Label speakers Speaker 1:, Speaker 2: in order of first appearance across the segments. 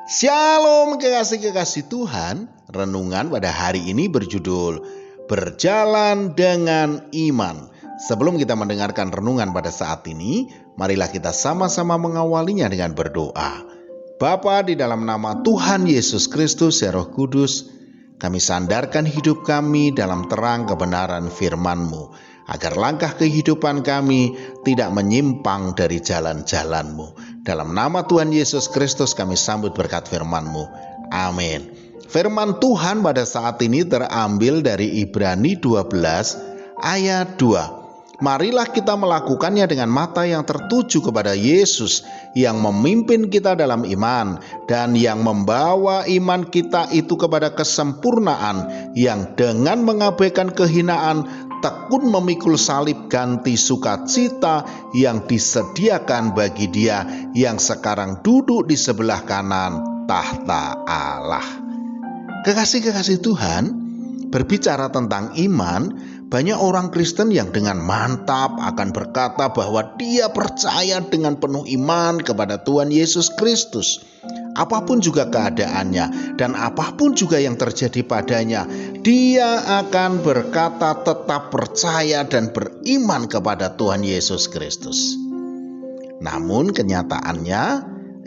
Speaker 1: Shalom kekasih-kekasih Tuhan. Renungan pada hari ini berjudul Berjalan dengan Iman. Sebelum kita mendengarkan renungan pada saat ini, marilah kita sama-sama mengawalinya dengan berdoa. Bapa, di dalam nama Tuhan Yesus Kristus ya Roh Kudus, kami sandarkan hidup kami dalam terang kebenaran firman-Mu, agar langkah kehidupan kami tidak menyimpang dari jalan-jalan-Mu. Dalam nama Tuhan Yesus Kristus kami sambut berkat firman-Mu. Amin. Firman Tuhan pada saat ini terambil dari Ibrani 12 ayat 2. Marilah kita melakukannya dengan mata yang tertuju kepada Yesus yang memimpin kita dalam iman dan yang membawa iman kita itu kepada kesempurnaan, yang dengan mengabaikan kehinaan tekun memikul salib ganti sukacita yang disediakan bagi Dia yang sekarang duduk di sebelah kanan tahta Allah. Kekasih-kekasih Tuhan, berbicara tentang iman, banyak orang Kristen yang dengan mantap akan berkata bahwa dia percaya dengan penuh iman kepada Tuhan Yesus Kristus. Apapun juga keadaannya dan apapun juga yang terjadi padanya, dia akan berkata tetap percaya dan beriman kepada Tuhan Yesus Kristus. Namun kenyataannya,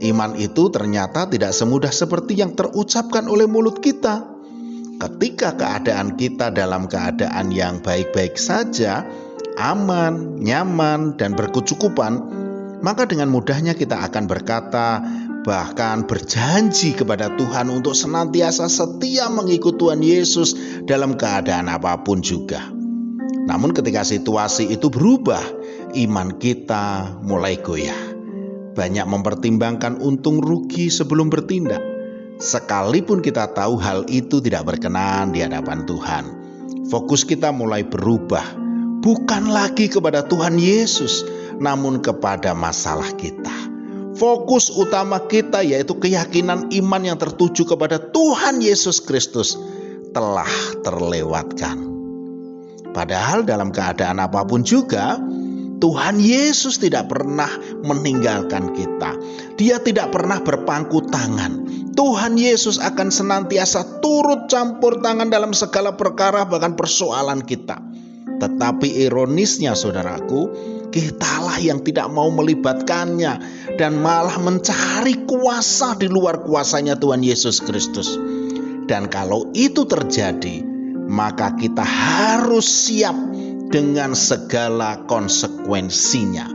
Speaker 1: iman itu ternyata tidak semudah seperti yang terucapkan oleh mulut kita. Ketika keadaan kita dalam keadaan yang baik-baik saja, aman, nyaman, dan berkecukupan, maka dengan mudahnya kita akan berkata, bahkan berjanji kepada Tuhan untuk senantiasa setia mengikut Tuhan Yesus dalam keadaan apapun juga. Namun ketika situasi itu berubah, iman kita mulai goyah. Banyak mempertimbangkan untung rugi sebelum bertindak. Sekalipun kita tahu hal itu tidak berkenan di hadapan Tuhan, fokus kita mulai berubah, bukan lagi kepada Tuhan Yesus, namun kepada masalah kita. Fokus utama kita yaitu keyakinan iman yang tertuju kepada Tuhan Yesus Kristus telah terlewatkan. Padahal dalam keadaan apapun juga, Tuhan Yesus tidak pernah meninggalkan kita. Dia tidak pernah berpangku tangan. Tuhan Yesus akan senantiasa turut campur tangan dalam segala perkara, bahkan persoalan kita. Tetapi ironisnya saudaraku, kitalah yang tidak mau melibatkannya dan malah mencari kuasa di luar kuasanya Tuhan Yesus Kristus. Dan kalau itu terjadi, maka kita harus siap dengan segala konsekuensinya.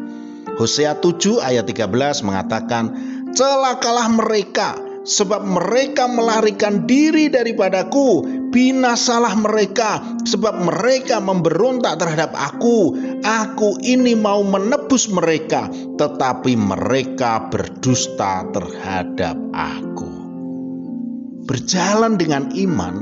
Speaker 1: Hosea 7 ayat 13 mengatakan, celakalah mereka, sebab mereka melarikan diri daripadaku. Binasalah mereka, sebab mereka memberontak terhadap aku. Aku ini mau menebus mereka, tetapi mereka berdusta terhadap aku. Berjalan dengan iman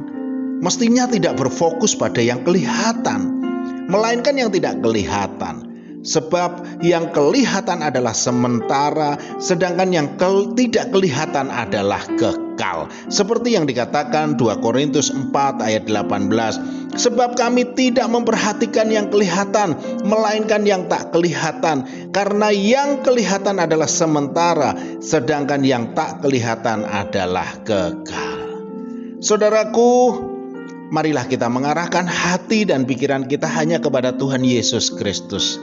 Speaker 1: mestinya tidak berfokus pada yang kelihatan, melainkan yang tidak kelihatan. Sebab yang kelihatan adalah sementara, sedangkan yang tidak kelihatan adalah kekal. Seperti yang dikatakan 2 Korintus 4 ayat 18. Sebab kami tidak memperhatikan yang kelihatan, melainkan yang tak kelihatan. Karena yang kelihatan adalah sementara, sedangkan yang tak kelihatan adalah kekal. Saudaraku, marilah kita mengarahkan hati dan pikiran kita hanya kepada Tuhan Yesus Kristus,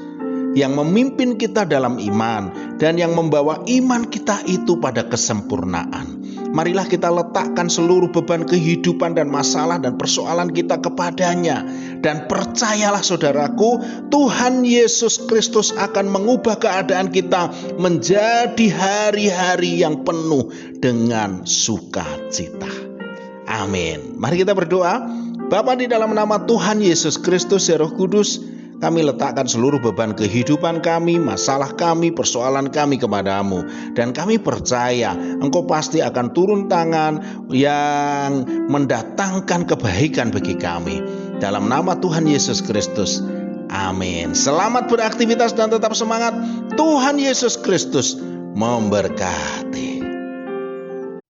Speaker 1: yang memimpin kita dalam iman dan yang membawa iman kita itu pada kesempurnaan. Marilah kita letakkan seluruh beban kehidupan dan masalah dan persoalan kita kepadanya. Dan percayalah saudaraku, Tuhan Yesus Kristus akan mengubah keadaan kita menjadi hari-hari yang penuh dengan sukacita. Amin. Mari kita berdoa. Bapa, di dalam nama Tuhan Yesus Kristus ya Roh Kudus, kami letakkan seluruh beban kehidupan kami, masalah kami, persoalan kami kepadamu. Dan kami percaya Engkau pasti akan turun tangan yang mendatangkan kebaikan bagi kami. Dalam nama Tuhan Yesus Kristus. Amin. Selamat beraktivitas dan tetap semangat. Tuhan Yesus Kristus memberkati.